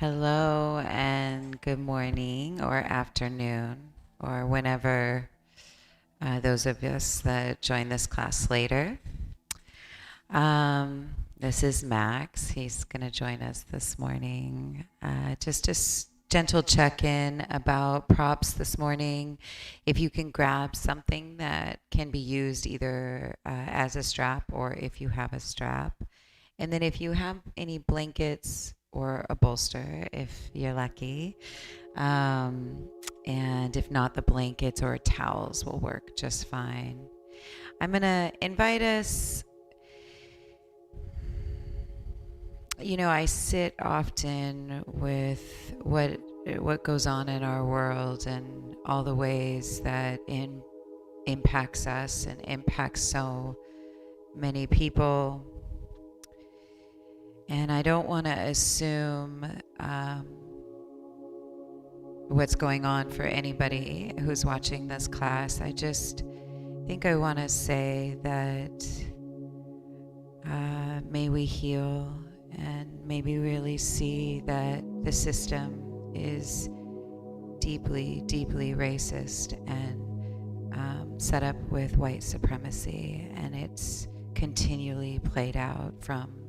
Hello and good morning or afternoon or whenever those of us that join this class later. This is Max. He's going to join us this morning. Just a gentle check-in about props this morning. If you can grab something that can be used either as a strap or if you have a strap. And then if you have any blankets or a bolster, if you're lucky, and if not, the blankets or towels will work just fine. I'm going to invite us. You know, I sit often with what goes on in our world and all the ways that impacts us and impacts so many people. And I don't want to assume what's going on for anybody who's watching this class. I just think I want to say that may we heal and maybe really see that the system is deeply, deeply racist and set up with white supremacy, and it's continually played out from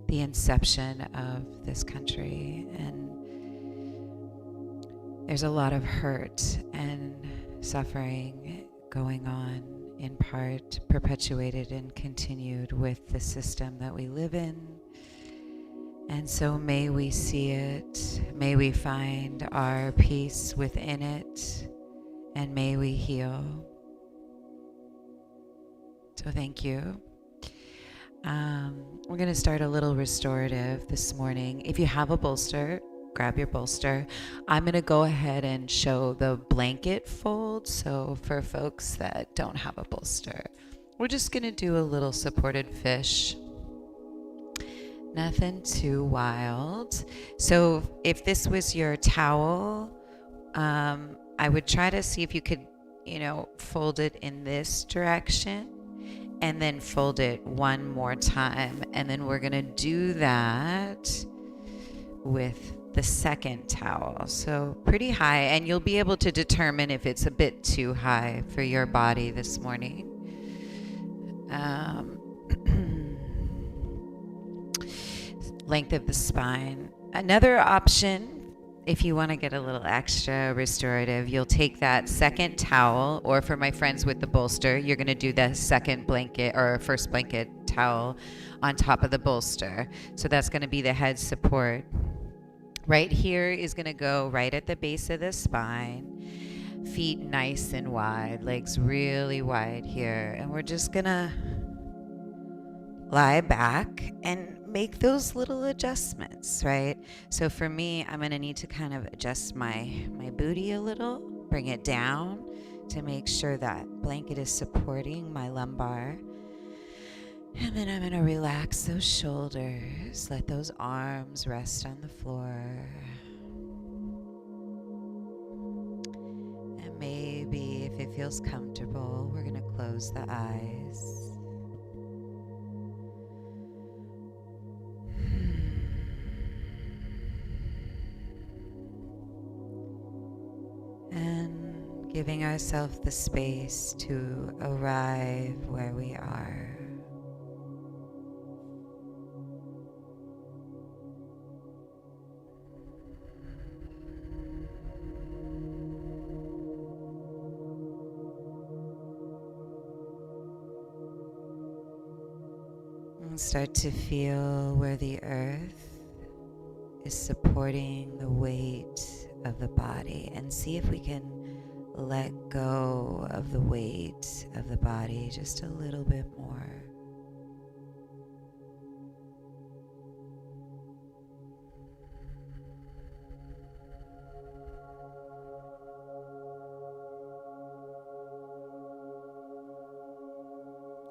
the inception of this country. And there's a lot of hurt and suffering going on, in part perpetuated and continued with the system that we live in. And so may we see it, may we find our peace within it, and may we heal. So thank you. We're going to start a little restorative this morning. If you have a bolster, grab your bolster. I'm going to go ahead and show the blanket fold. So for folks that don't have a bolster, we're just going to do a little supported fish. Nothing too wild. So if this was your towel, I would try to see if you could, fold it in this direction and then fold it one more time. And then we're going to do that with the second towel. So pretty high, and you'll be able to determine if it's a bit too high for your body this morning. Length of the spine. Another option, if you want to get a little extra restorative, you'll take that second towel, or for my friends with the bolster, you're going to do the second blanket or first blanket towel on top of the bolster. So that's going to be the head support. Right here is going to go right at the base of the spine. Feet nice and wide, legs really wide here. And we're just going to lie back and make those little adjustments, right? So for me, I'm going to need to kind of adjust my booty a little, bring it down to make sure that blanket is supporting my lumbar. And then I'm going to relax those shoulders, let those arms rest on the floor. And maybe if it feels comfortable, we're going to close the eyes. And giving ourselves the space to arrive where we are. And start to feel where the earth is supporting the weight of the body, and see if we can let go of the weight of the body just a little bit more.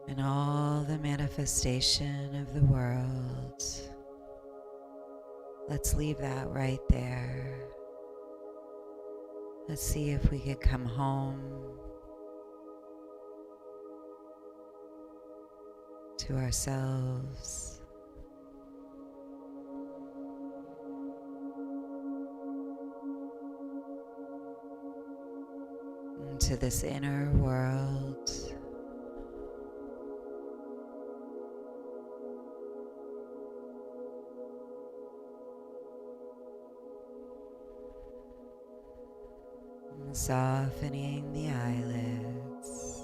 And all the manifestation of the world, let's leave that right there. Let's see if we can come home to ourselves. to this inner world. Softening the eyelids.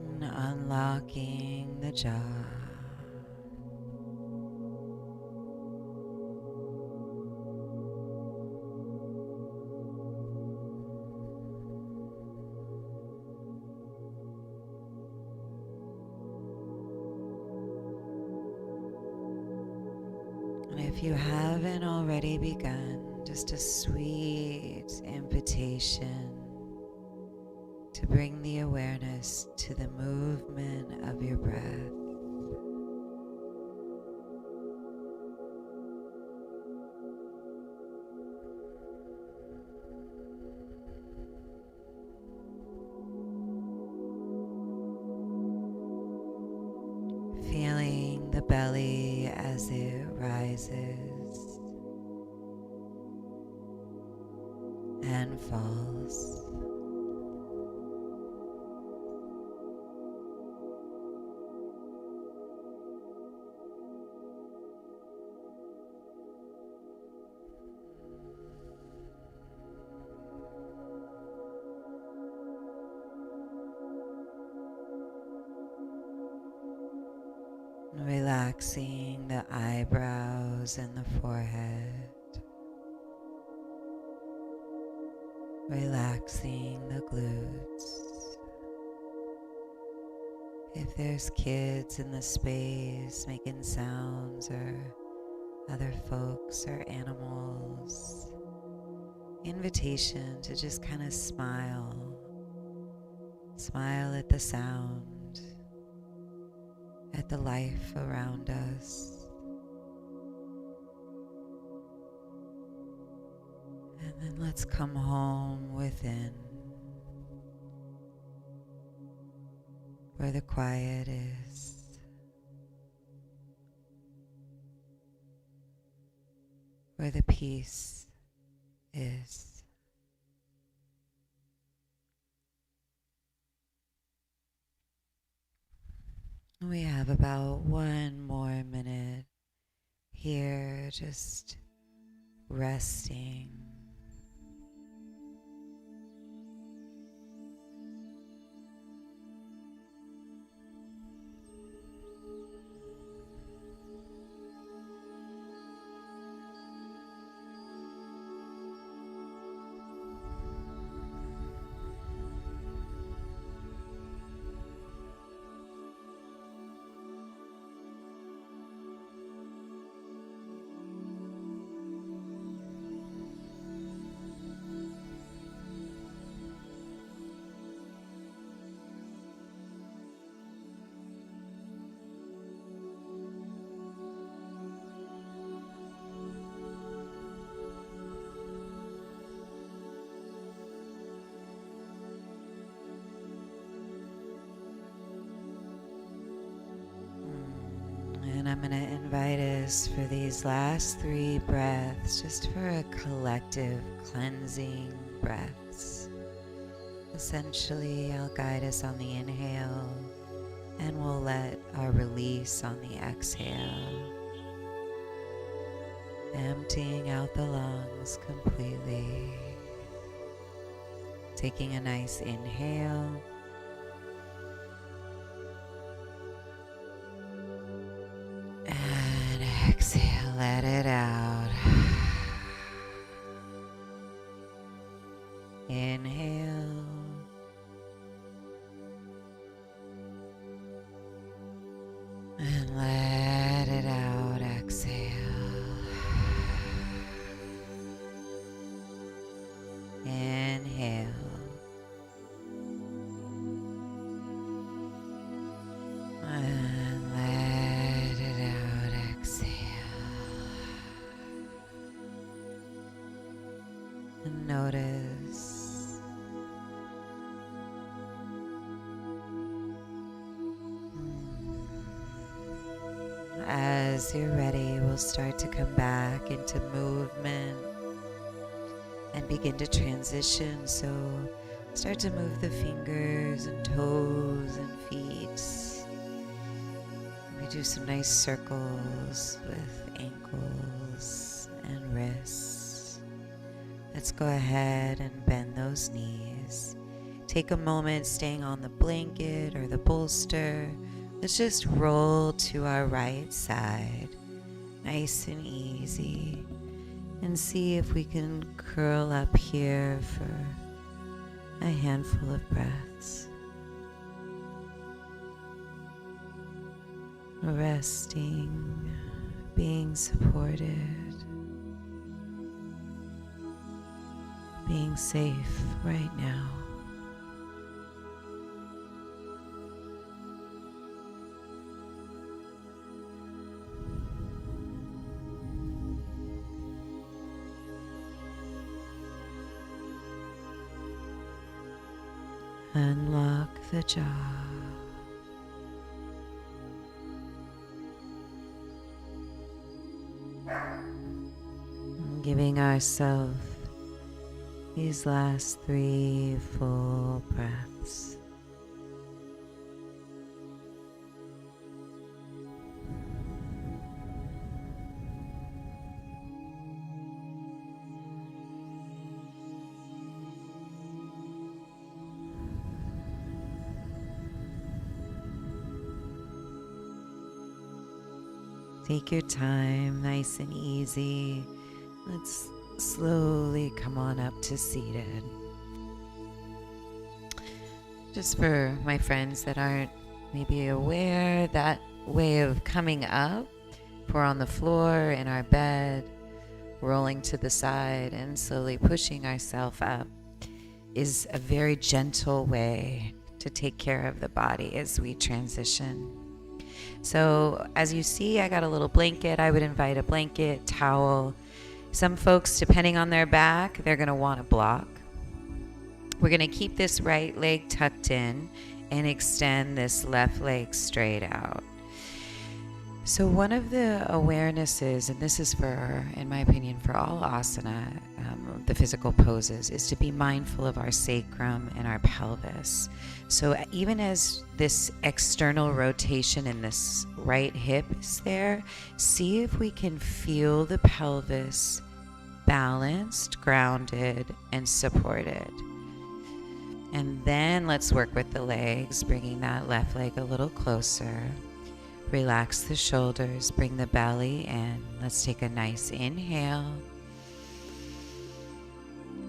And unlocking the jaw. And if you haven't already begun, just a sweet invitation to bring the awareness to the movement of your breath. Feeling the belly as it rises and falls. Relaxing the eyebrows and the forehead. Relaxing the glutes. If there's kids in the space making sounds, or other folks or animals, invitation to just kind of smile. Smile at the sound, at the life around us. And then let's come home within, where the quiet is, where the peace is. We have about 1 more minute here, just resting. And I'm going to invite us for these last 3 breaths, just for a collective cleansing breaths. Essentially, I'll guide us on the inhale, and we'll let our release on the exhale. Emptying out the lungs completely. Taking a nice inhale. And exhale, let it out. Inhale. And let it out, exhale. Inhale. And let it out, exhale. And notice As you're ready, we'll start to come back into movement and begin to transition. So start to move the fingers and toes and feet. We do some nice circles with ankles and wrists. Let's go ahead and bend those knees. Take a moment staying on the blanket or the bolster. Let's just roll to our right side, nice and easy, and see if we can curl up here for a handful of breaths. Resting, being supported, being safe right now. Unlock the jaw. Giving ourselves these last 3 full breaths. Take your time, nice and easy. Let's slowly come on up to seated. Just for my friends that aren't maybe aware, that way of coming up, if we're on the floor in our bed, rolling to the side and slowly pushing ourselves up, is a very gentle way to take care of the body as we transition. So as you see, I got a little blanket. I would invite a blanket, towel. Some folks, depending on their back, they're going to want a block. We're going to keep this right leg tucked in and extend this left leg straight out. So one of the awarenesses, and this is for, in my opinion, for all asana, the physical poses, is to be mindful of our sacrum and our pelvis. So even as this external rotation in this right hip is there, see if we can feel the pelvis balanced, grounded, and supported. And then let's work with the legs, bringing that left leg a little closer. Relax the shoulders, bring the belly in. Let's take a nice inhale.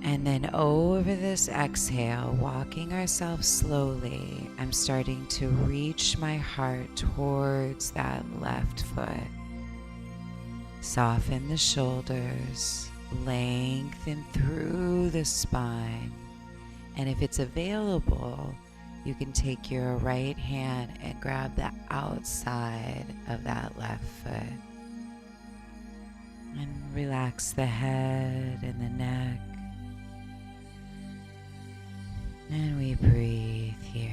And then over this exhale, walking ourselves slowly, I'm starting to reach my heart towards that left foot. Soften the shoulders, lengthen through the spine. And if it's available, you can take your right hand and grab the outside of that left foot. And relax the head and the neck. And we breathe here.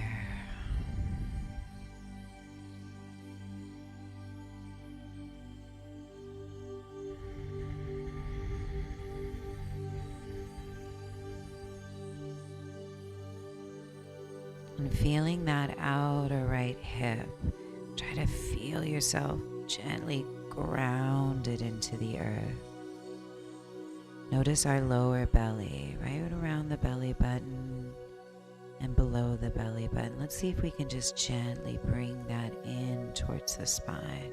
And feeling that outer right hip, try to feel yourself gently grounded into the earth. Notice our lower belly, right around the belly button and below the belly button. Let's see if we can just gently bring that in towards the spine.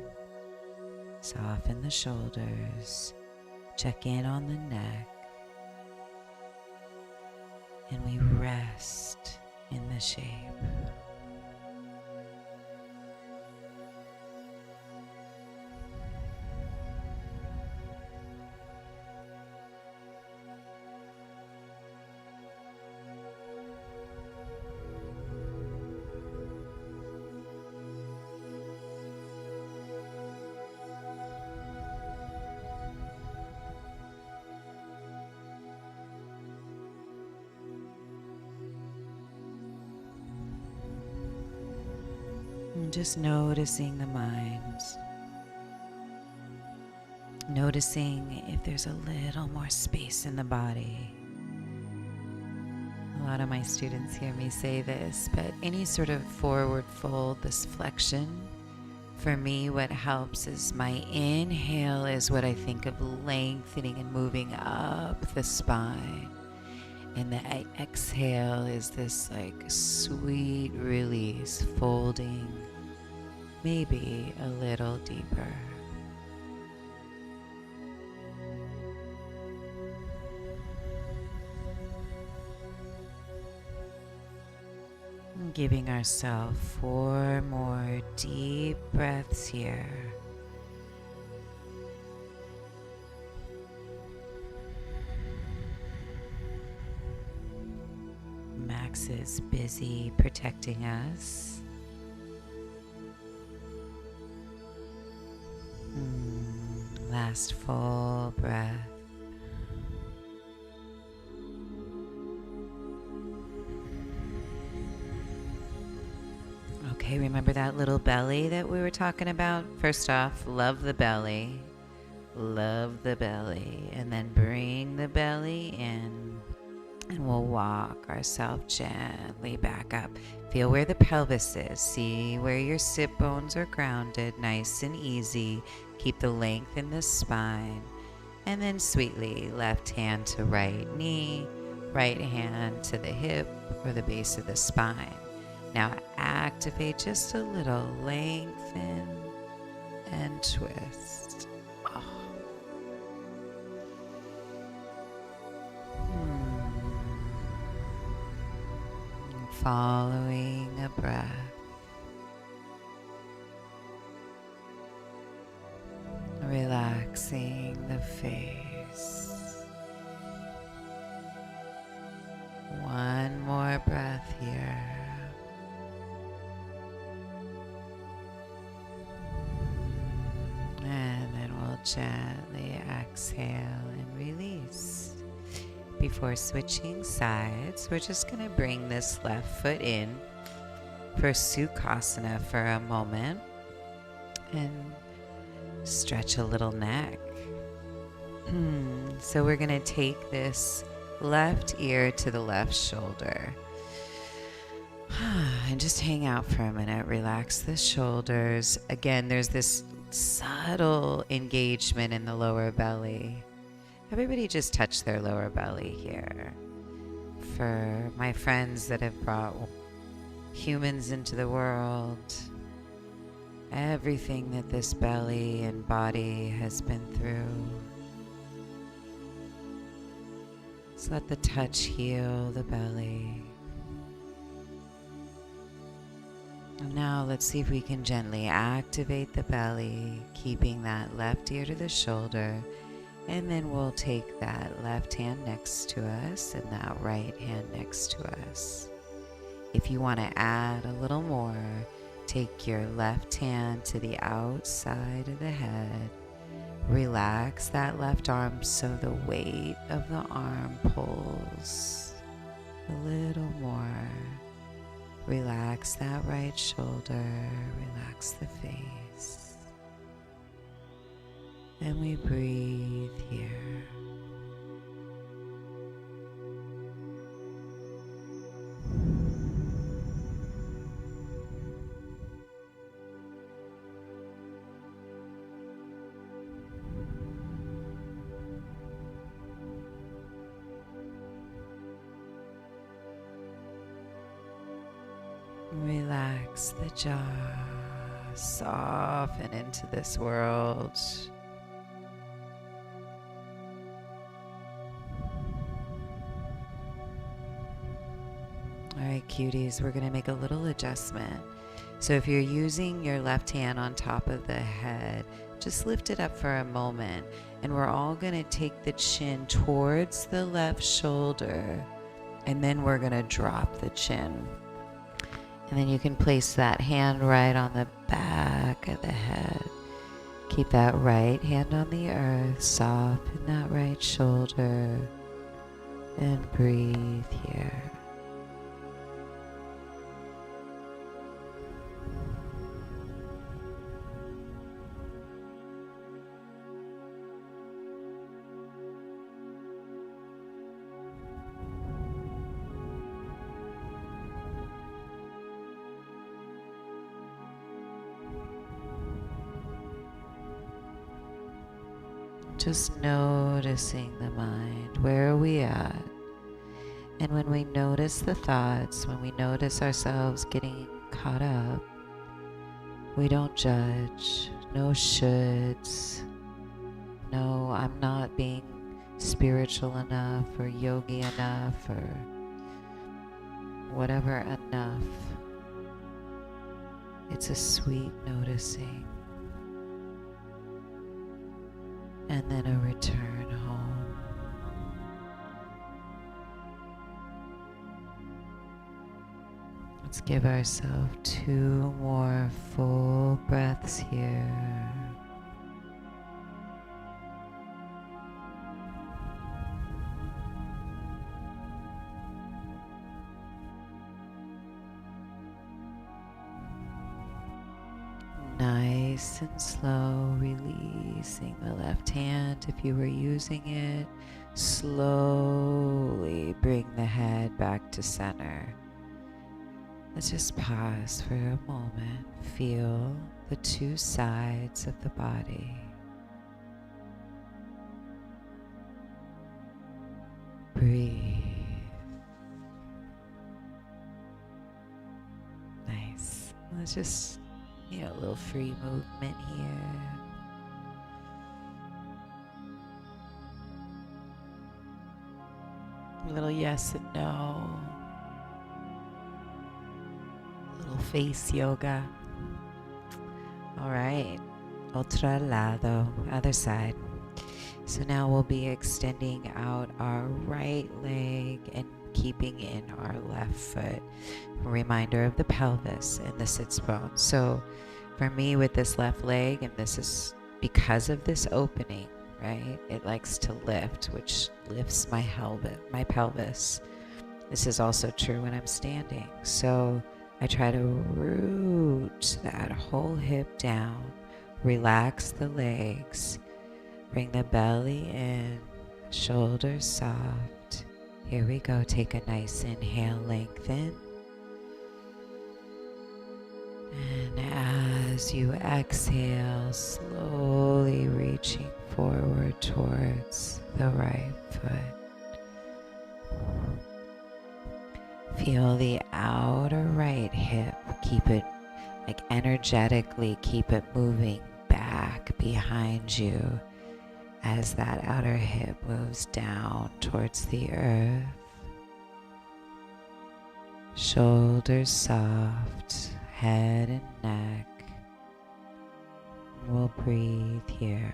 Soften the shoulders, check in on the neck, and we rest in the shape. And just noticing the mind. Noticing if there's a little more space in the body. A lot of my students hear me say this, but any sort of forward fold, this flexion, for me, what helps is my inhale is what I think of lengthening and moving up the spine. And the exhale is this like sweet release, folding maybe a little deeper. Giving ourselves 4 more deep breaths here. Max is busy protecting us. Last full breath. Okay, remember that little belly that we were talking about? First off, love the belly. Love the belly. And then bring the belly in. And we'll walk ourselves gently back up. Feel where the pelvis is. See where your sit bones are grounded. Nice and easy. Keep the length in the spine. And then sweetly, left hand to right knee. Right hand to the hip or the base of the spine. Now activate just a little, lengthen and twist. Oh. Following a breath. Relaxing the face. One more breath here. And then we'll gently exhale and release. Before switching sides, we're just going to bring this left foot in for Sukhasana for a moment and stretch a little neck. So we're going to take this left ear to the left shoulder and just hang out for a minute. Relax the shoulders. Again, there's this subtle engagement in the lower belly. Everybody just touch their lower belly here. For my friends that have brought humans into the world, everything that this belly and body has been through. Just let the touch heal the belly. And now let's see if we can gently activate the belly, keeping that left ear to the shoulder. And then we'll take that left hand next to us and that right hand next to us. If you want to add a little more, take your left hand to the outside of the head. Relax that left arm so the weight of the arm pulls a little more. Relax that right shoulder, relax the face. And we breathe here. Relax the jaw, soften into this world. All right, cuties, we're going to make a little adjustment. So if you're using your left hand on top of the head, just lift it up for a moment. And we're all going to take the chin towards the left shoulder. And then we're going to drop the chin. And then you can place that hand right on the back of the head. Keep that right hand on the earth, soften that right shoulder, and breathe here. Just noticing the mind. Where are we at? And when we notice the thoughts, when we notice ourselves getting caught up, we don't judge. No shoulds. No, I'm not being spiritual enough or yogi enough or whatever enough. It's a sweet noticing. And then a return home. Let's give ourselves 2 more full breaths here. Nice and slow, releasing the left hand. If you were using it, slowly bring the head back to center. Let's just pause for a moment. Feel the 2 sides of the body. Breathe. Nice. Let's just, a little free movement here. A little yes and no. A little face yoga. All right. Otro lado. Other side. So now we'll be extending out our right leg and keeping in our left foot. A reminder of the pelvis and the sits bone. So for me with this left leg, and this is because of this opening, right? It likes to lift, which lifts my pelvis. This is also true when I'm standing. So I try to root that whole hip down, relax the legs, bring the belly in, shoulders soft. Here we go. Take a nice inhale, lengthen. And as you exhale, slowly reaching forward towards the right foot. Feel the outer right hip. Keep it, energetically, keep it moving back behind you as that outer hip moves down towards the earth. Shoulders soft, head and neck. We'll breathe here.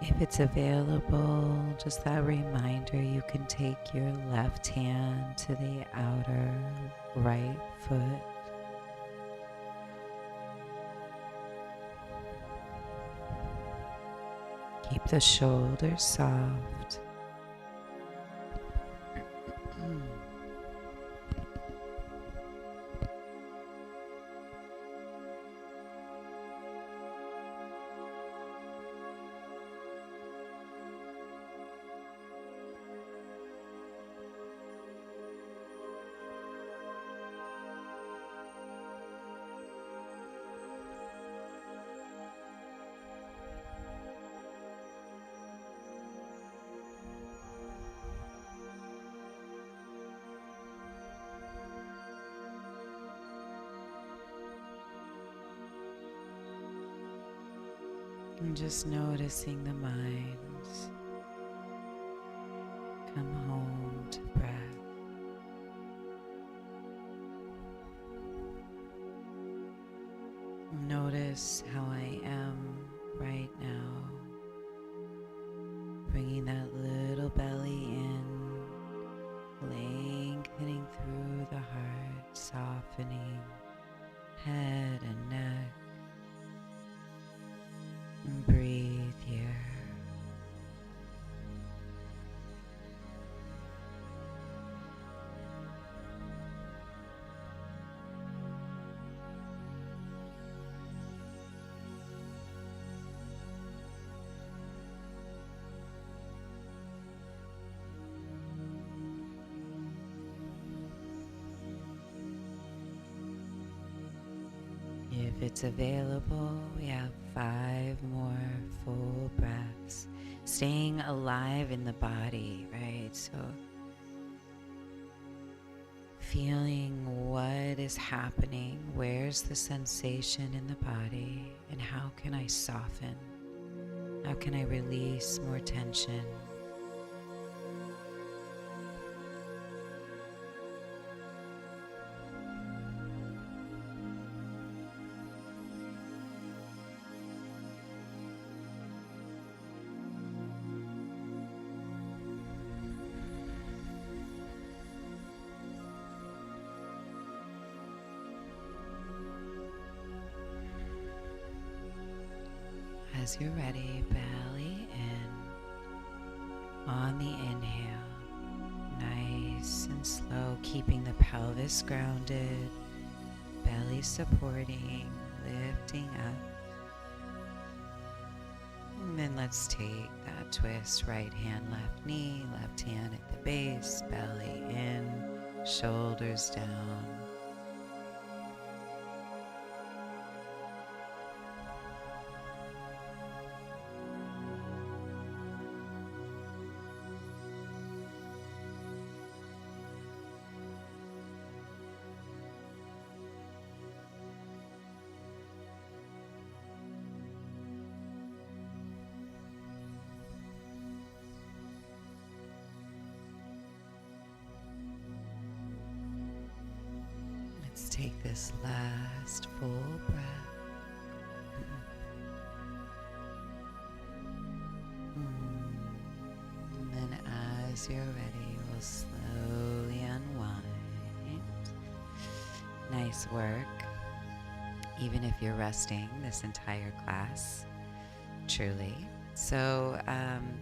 If it's available, just that reminder, you can take your left hand to the outer right foot. Keep the shoulders soft. And just noticing the mind come home to breath. Notice how I am right now. Bringing that little belly in, lengthening through the heart, softening head and neck. And breathe here. If it's available, we have 5 more full breaths. Staying alive in the body, right? So feeling what is happening, where's the sensation in the body, and how can I soften? How can I release more tension? As you're ready, belly in. On the inhale, nice and slow, keeping the pelvis grounded, belly supporting, lifting up. And then let's take that twist, right hand, left knee, left hand at the base, belly in, shoulders down. Let's take this last full breath. And then as you're ready, we'll slowly unwind. Nice work. Even if you're resting this entire class, truly. So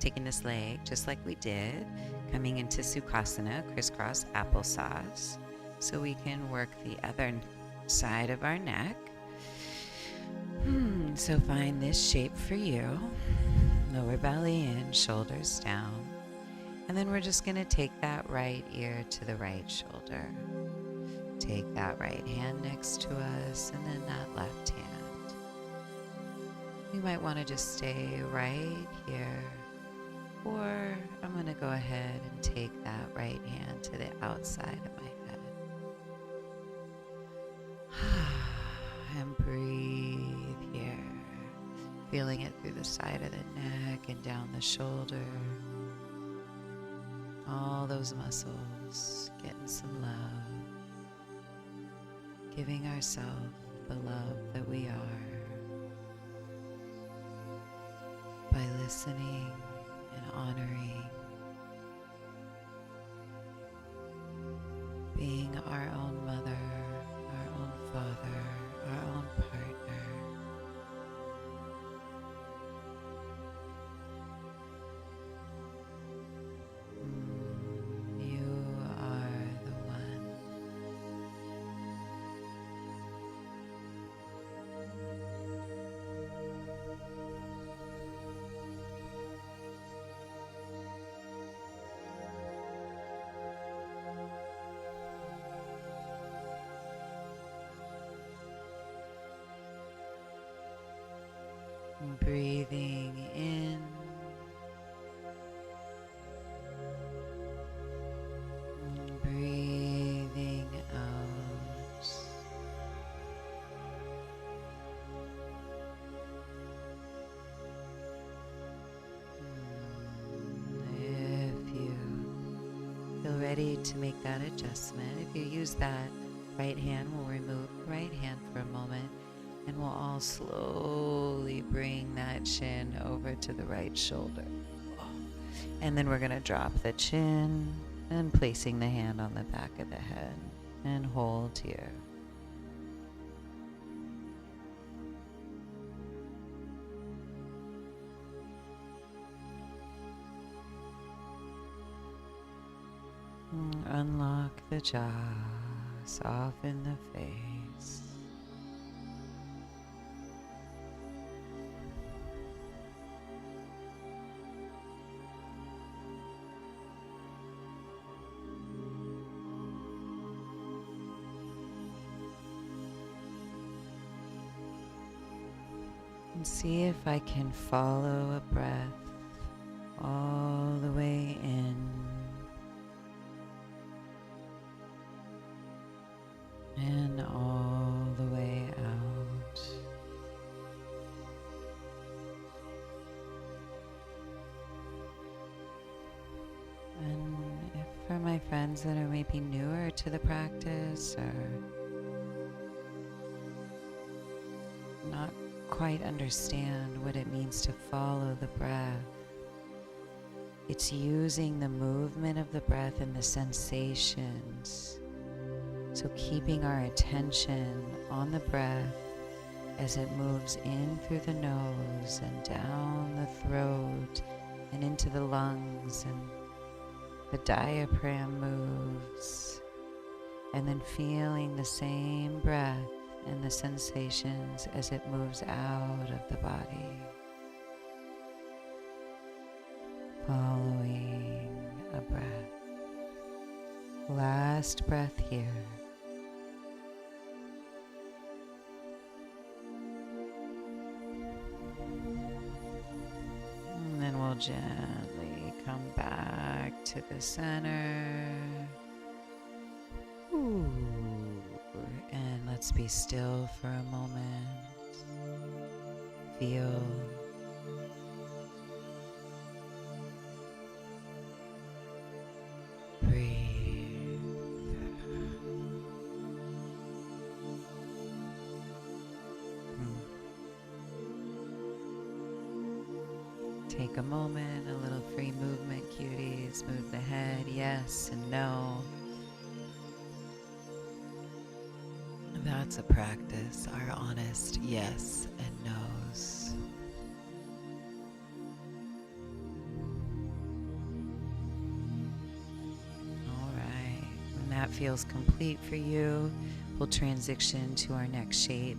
taking this leg, just like we did, coming into Sukhasana, crisscross applesauce, so we can work the other side of our neck. So find this shape for you. Lower belly in, shoulders down. And then we're just going to take that right ear to the right shoulder. Take that right hand next to us, and then that left hand. You might want to just stay right here, or I'm going to go ahead and take that right hand to the outside of my head. And breathe here, feeling it through the side of the neck and down the shoulder. All those muscles getting some love, giving ourselves the love that we are by listening and honoring, being our own mother, our own father, our own partner. You are the one. Breathing in, breathing out. If you feel ready to make that adjustment, if you use that right hand, we'll remove right hand for a moment. And we'll all slowly bring that chin over to the right shoulder. And then we're going to drop the chin and placing the hand on the back of the head and hold here. Unlock the jaw, soften the face. see if I can follow a breath all the way in and all the way out. And if for my friends that are maybe newer to the practice or not quite understand what it means to follow the breath, it's using the movement of the breath and the sensations. So keeping our attention on the breath as it moves in through the nose and down the throat and into the lungs, and the diaphragm moves, and then feeling the same breath and the sensations as it moves out of the body. Following a breath. Last breath here. And then we'll gently come back to the center. Ooh. And let's be still for a moment. Feel. Breathe. Take a moment, a little free movement, cuties. Move the head, yes and no. That's a practice, our honest yes and no's. All right, when that feels complete for you, we'll transition to our next shape.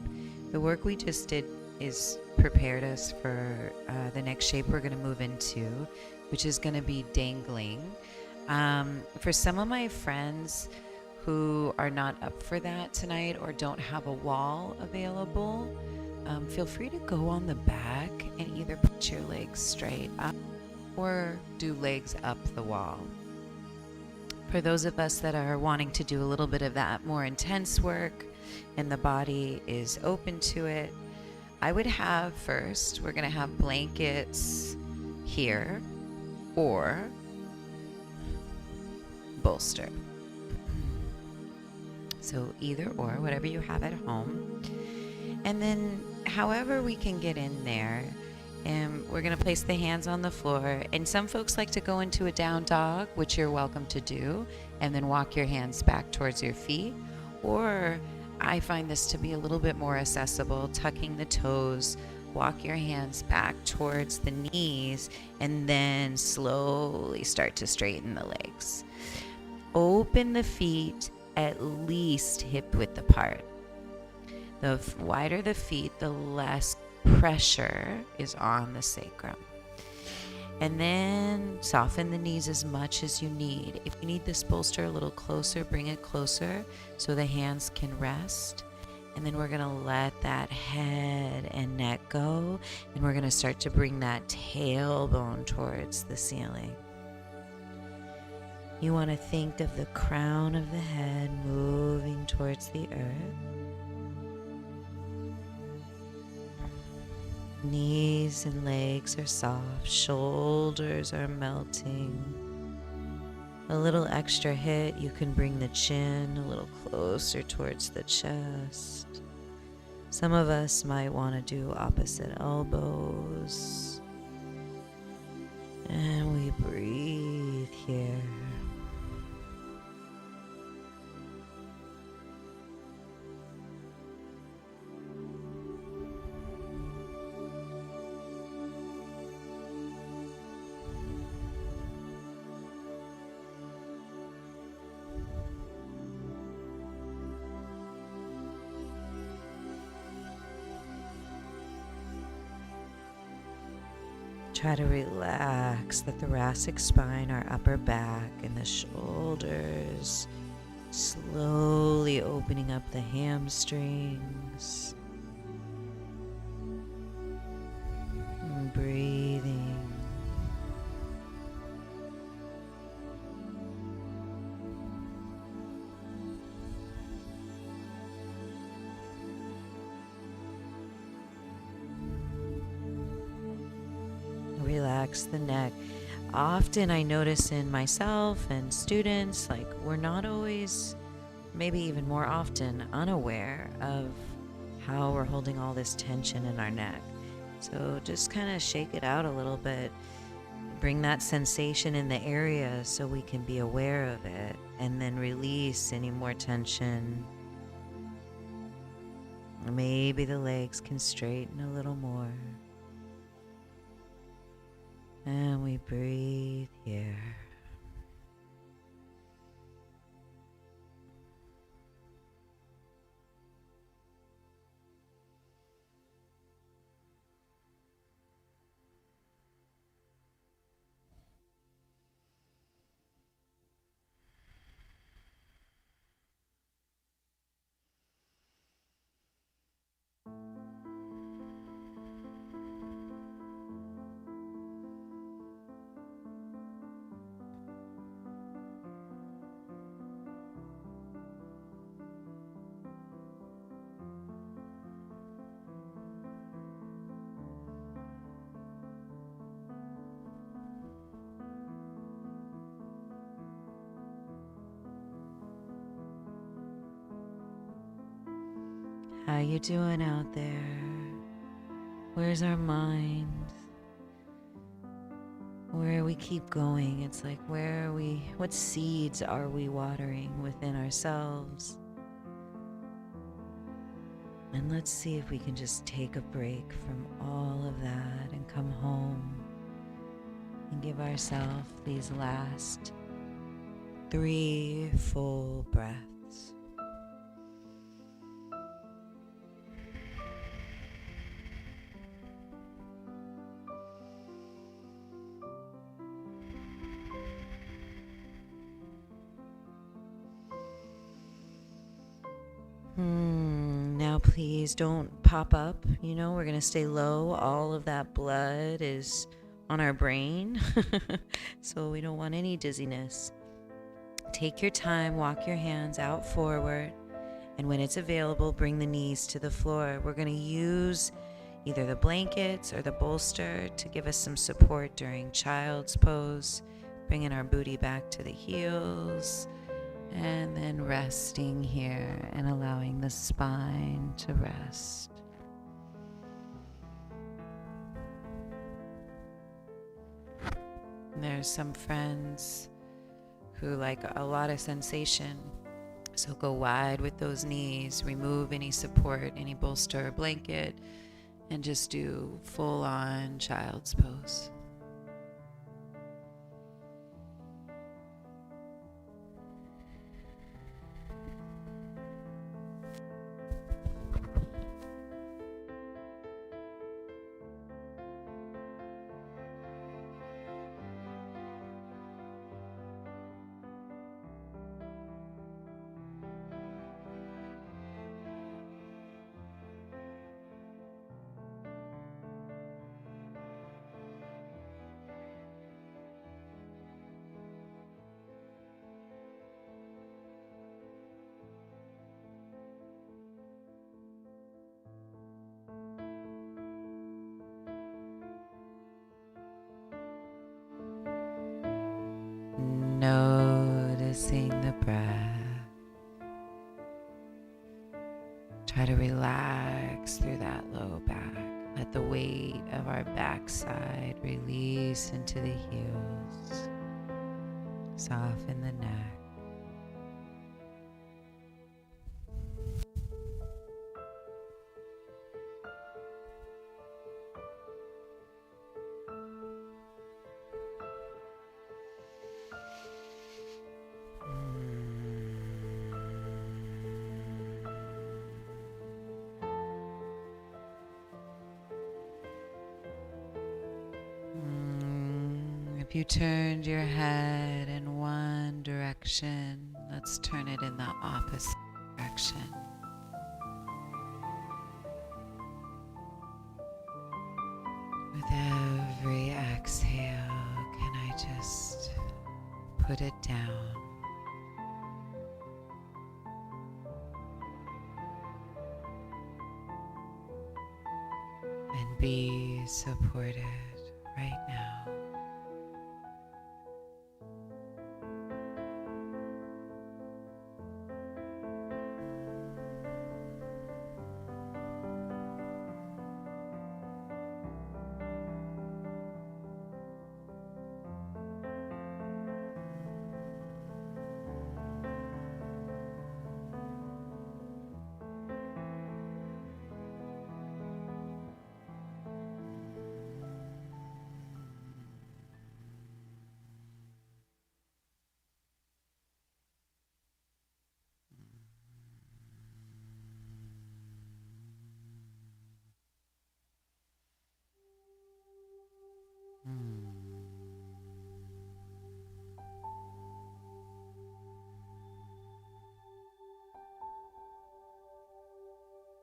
The work we just did is prepared us for the next shape we're going to move into, which is going to be dangling. For some of my friends who are not up for that tonight or don't have a wall available, feel free to go on the back and either put your legs straight up or do legs up the wall. For those of us that are wanting to do a little bit of that more intense work and the body is open to it, I would have first, we're going to have blankets here or bolster. So either or, whatever you have at home. And then however we can get in there, we're going to place the hands on the floor. And some folks like to go into a down dog, which you're welcome to do, and then walk your hands back towards your feet. Or I find this to be a little bit more accessible, tucking the toes, walk your hands back towards the knees, and then slowly start to straighten the legs. Open the feet at least hip width apart. The wider the feet, the less pressure is on the sacrum. And then soften the knees as much as you need. If you need this bolster a little closer, bring it closer so the hands can rest. And then we're gonna let that head and neck go, and we're gonna start to bring that tailbone towards the ceiling. You want to think of the crown of the head moving towards the earth. Knees and legs are soft, shoulders are melting. A little extra hit, you can bring the chin a little closer towards the chest. Some of us might want to do opposite elbows. And we breathe here. Try to relax the thoracic spine, our upper back, and the shoulders. Slowly opening up the hamstrings. breathing. Relax the neck. Often I notice in myself and students, like we're not always, maybe even more often, unaware of how we're holding all this tension in our neck. So just kind of shake it out a little bit. Bring that sensation in the area so we can be aware of it, and then release any more tension. Maybe the legs can straighten a little more. And we breathe here. How you doing out there? Where's our mind? Where we keep going, it's like what seeds are we watering within ourselves? And let's see if we can just take a break from all of that and come home and give ourselves these last 3 full breaths. Now please don't pop up. We're going to stay low. All of that blood is on our brain. So we don't want any dizziness. Take your time, walk your hands out forward, and when it's available, bring the knees to the floor. We're going to use either the blankets or the bolster to give us some support during child's pose, bringing our booty back to the heels, and then resting here and allowing the spine to rest. And there's some friends who like a lot of sensation, so go wide with those knees, remove any support, any bolster or blanket, and just do full on child's pose. Noticing the breath. Try to relax through that low back. Let the weight of our backside release into the heels. Soften the neck. If you turned your head in one direction, let's turn it in the opposite direction. With every exhale, can I just put it down and be supported right now?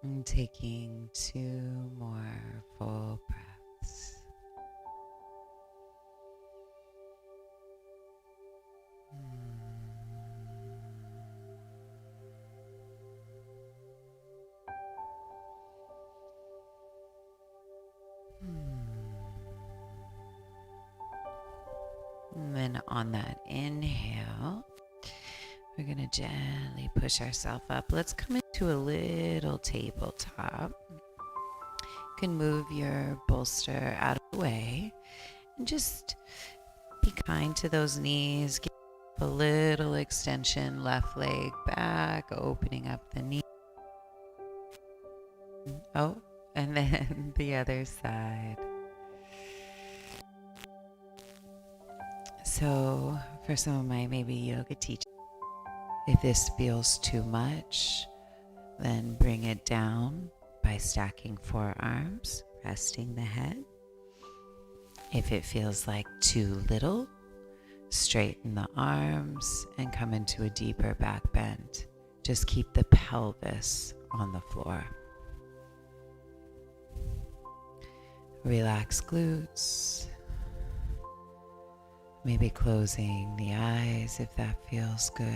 And taking 2 more full breaths. And then on that inhale, we're going to gently push ourselves up. Let's come into a little tabletop. You can move your bolster out of the way and just be kind to those knees. Give a little extension, left leg back, opening up the knee. Oh, and then the other side. So for some of my maybe yoga teachers, if this feels too much, then bring it down by stacking forearms, resting the head. If it feels like too little, straighten the arms and come into a deeper back bend. Just keep the pelvis on the floor. Relax glutes. Maybe closing the eyes if that feels good.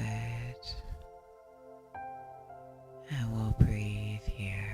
And we'll breathe here.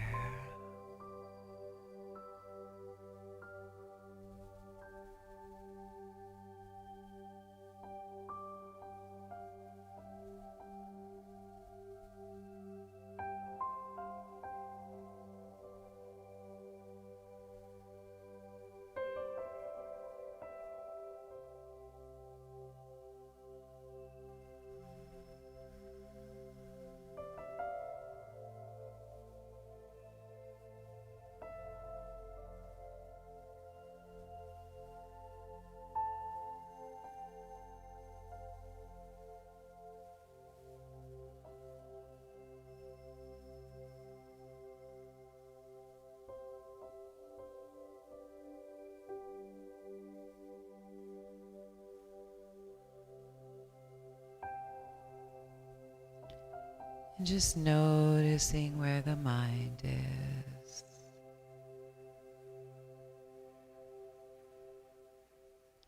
And just noticing where the mind is.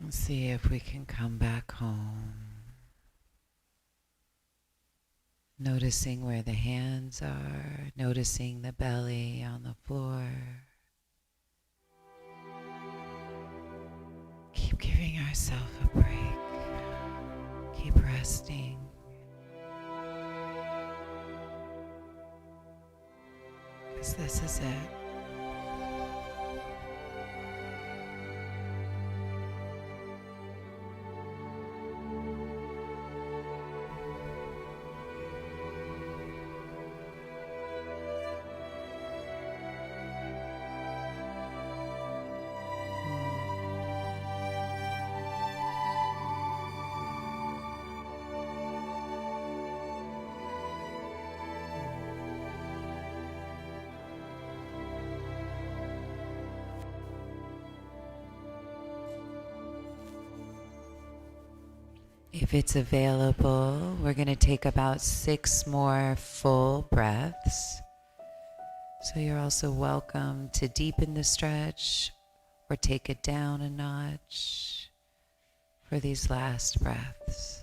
And see if we can come back home. Noticing where the hands are, noticing the belly on the floor. Keep giving ourselves a break. Keep resting. Because this is it. If it's available, we're going to take about 6 more full breaths. So you're also welcome to deepen the stretch or take it down a notch for these last breaths.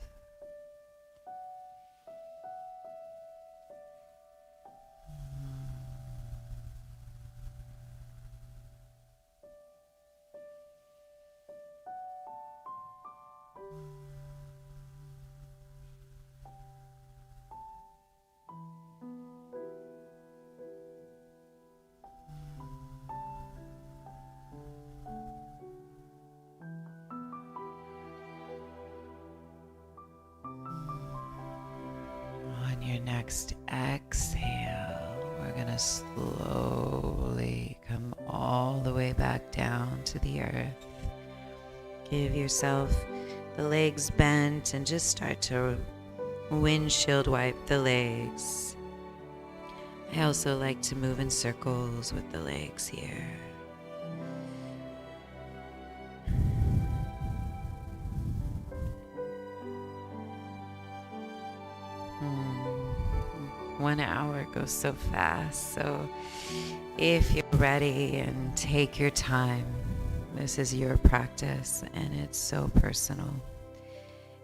On your next exhale, we're going to slowly come all the way back down to the earth. Give yourself the legs bent and just start to windshield wipe the legs. I also like to move in circles with the legs here. Hmm. 1 hour goes so fast. So if you're ready, and take your time. This is your practice and it's so personal.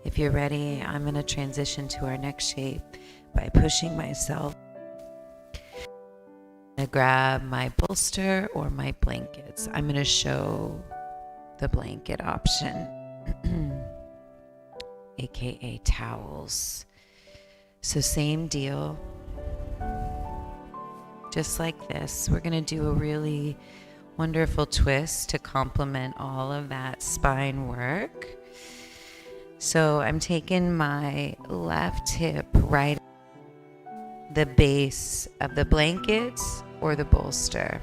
If you're ready, I'm going to transition to our next shape by pushing myself. I'm going to grab my bolster or my blankets. I'm going to show the blanket option, aka towels. So same deal. Just like this, we're going to do a really wonderful twist to complement all of that spine work. So I'm taking my left hip right at the base of the blankets or the bolster.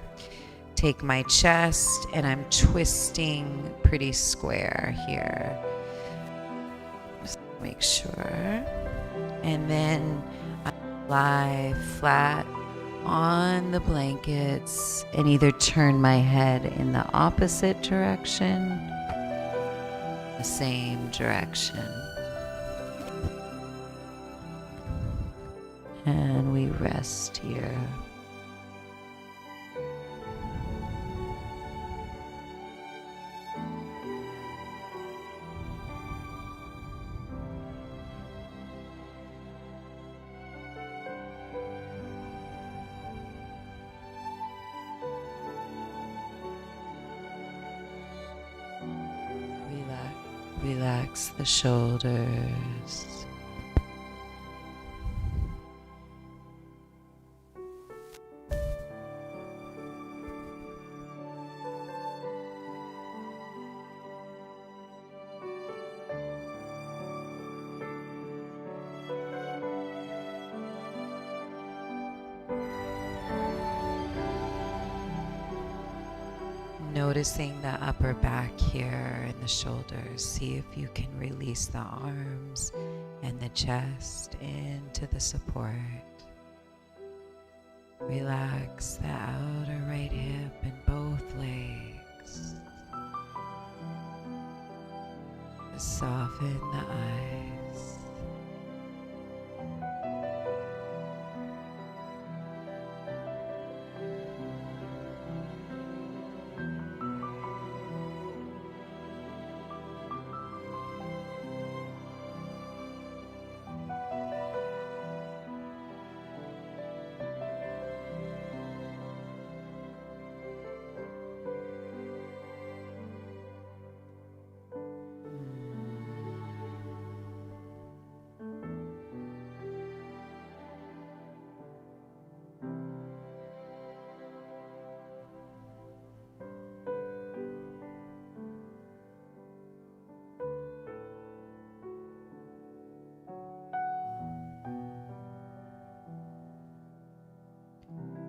Take my chest and I'm twisting pretty square here. Just make sure. And then I lie flat on the blankets and either turn my head in the opposite direction, the same direction. And we rest here. Relax the shoulders. Noticing the upper back here and the shoulders. See if you can release the arms and the chest into the support. Relax the outer right hip and both legs. Soften the eyes.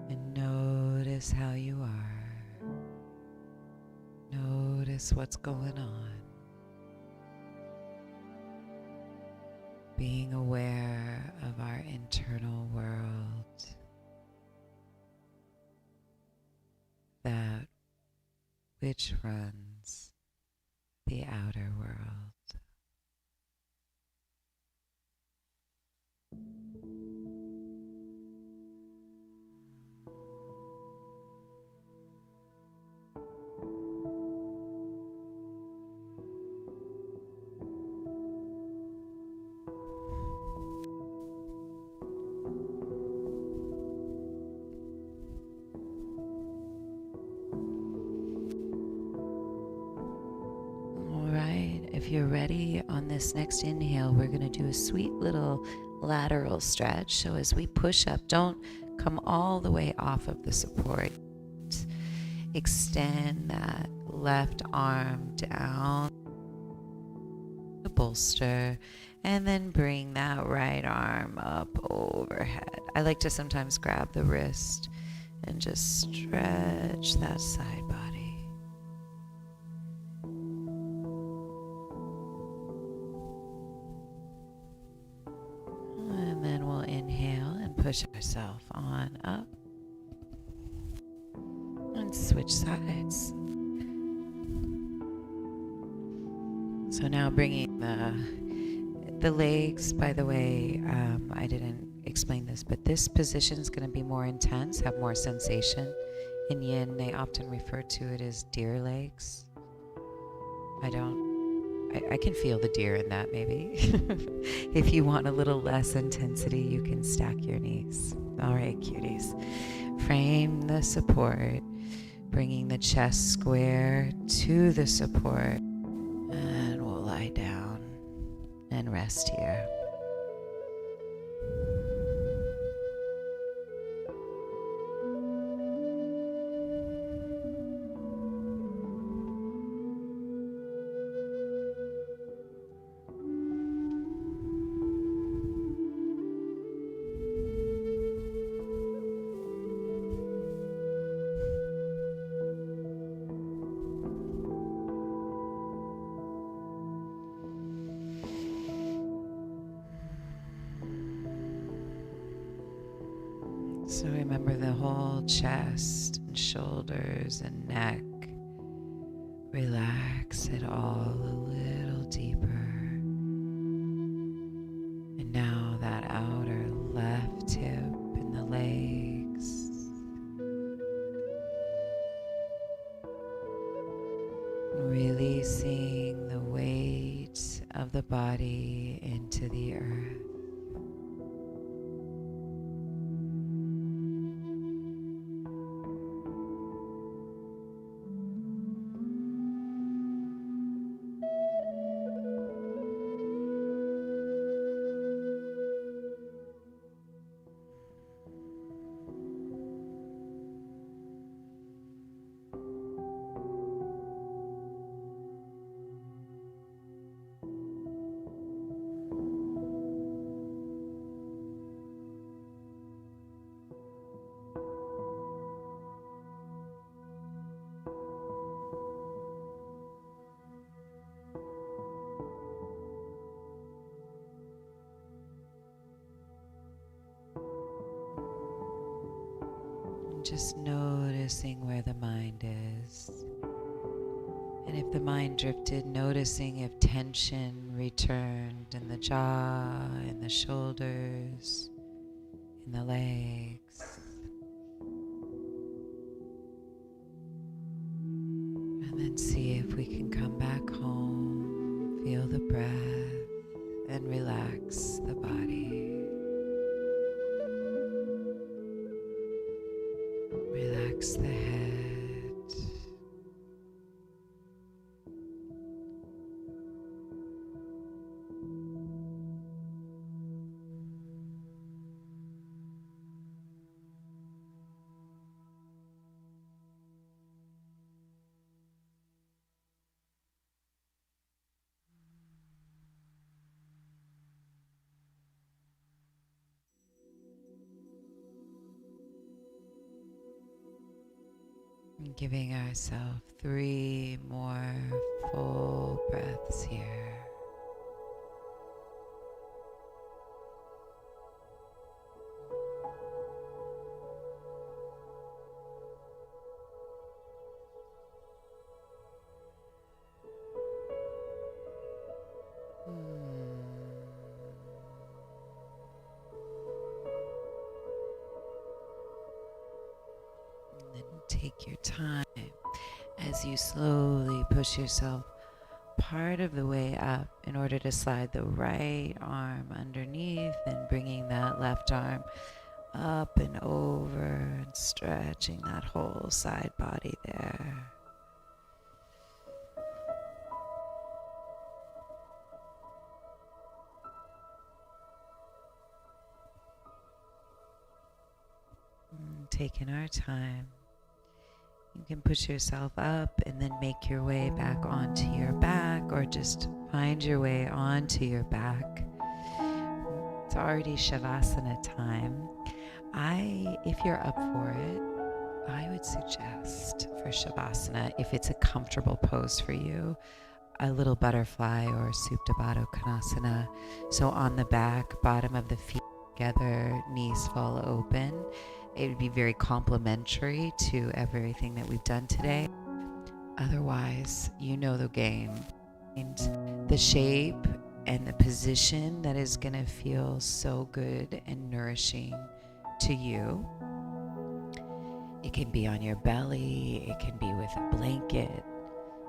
And notice how you are. Notice what's going on. Being aware of our internal world, that which runs the outer world. if you're ready on this next inhale, we're going to do a sweet little lateral stretch. So as we push up, don't come all the way off of the support. Extend that left arm down the bolster, and then bring that right arm up overhead. I like to sometimes grab the wrist and just stretch that side body. And then we'll inhale and push ourselves on up and switch sides. So now bringing the legs, by the way, I didn't explain this, but this position is going to be more intense, have more sensation. In yin, they often refer to it as deer legs. I can feel the deer in that, maybe. If you want a little less intensity, you can stack your knees. All right, cuties. Frame the support, bringing the chest square to the support. And we'll lie down and rest here. So remember the whole chest and shoulders and neck. Relax it all a little deeper. And now that outer left hip and the legs. Releasing the weight of the body into the earth. Just noticing where the mind is. And if the mind drifted, noticing if tension returned in the jaw, in the shoulders, in the legs. And then see if we can come back home, feel the breath, and relax the body. Relax the head. And giving ourselves 3 more full breaths here. Take your time as you slowly push yourself part of the way up in order to slide the right arm underneath and bringing that left arm up and over and stretching that whole side body there. taking our time. You can push yourself up and then make your way back onto your back, or just find your way onto your back. It's already Shavasana time. If you're up for it, I would suggest for Shavasana, if it's a comfortable pose for you, a little butterfly or Supta Baddha Konasana. So on the back, bottom of the feet together, knees fall open. It would be very complementary to everything that we've done today. Otherwise, you know the game. And the shape and the position that is going to feel so good and nourishing to you. It can be on your belly. It can be with a blanket.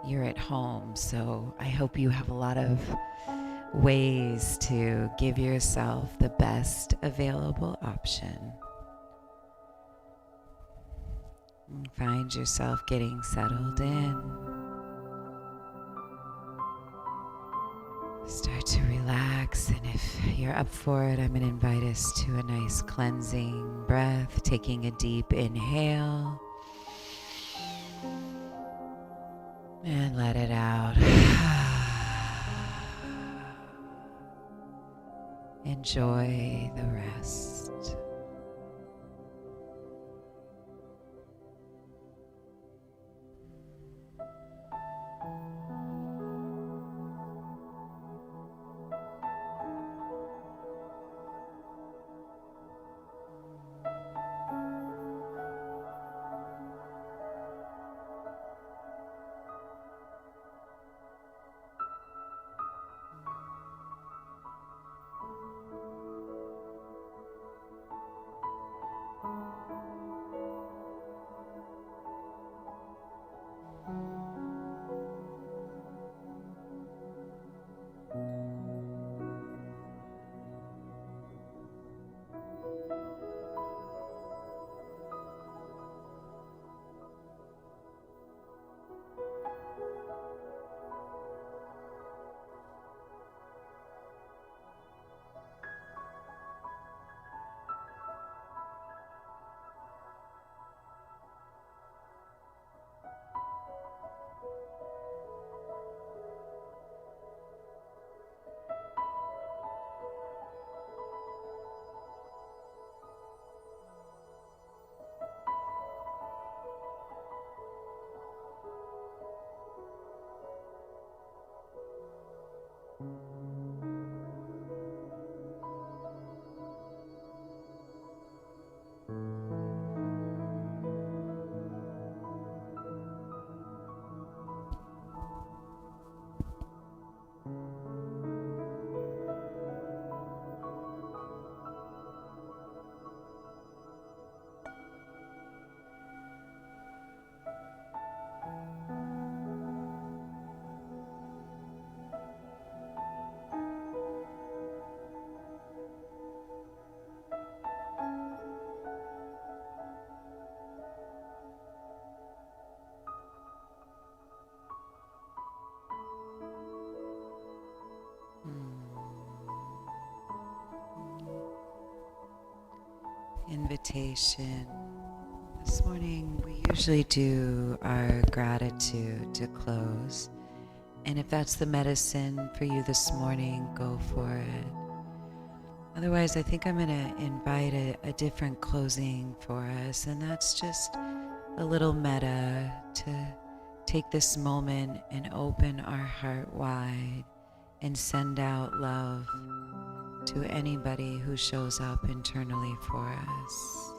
You're at home, so I hope you have a lot of ways to give yourself the best available option. And find yourself getting settled in. Start to relax, and if you're up for it, I'm going to invite us to a nice cleansing breath, taking a deep inhale and let it out. Enjoy the rest. Invitation. This morning we usually do our gratitude to close. And if that's the medicine for you this morning, go for it. Otherwise, I think I'm going to invite a different closing for us. And that's just a little metta to take this moment and open our heart wide and send out love to anybody who shows up internally for us.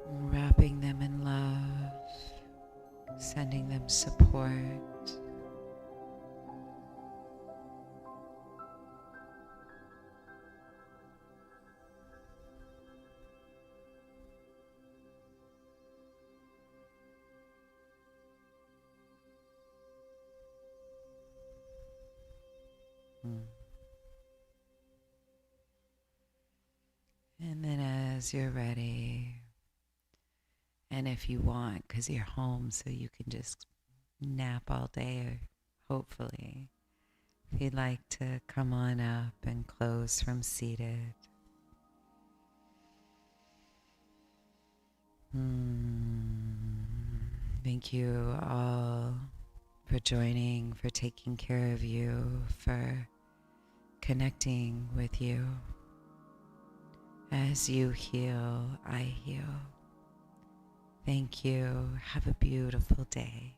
Wrapping them in love, sending them support. And then as you're ready, And if you want, because you're home, so you can just nap all day, or hopefully, if you'd like to come on up and close from seated. Thank you all for joining, for taking care of you, for connecting with you. As you heal, I heal. Thank you. Have a beautiful day.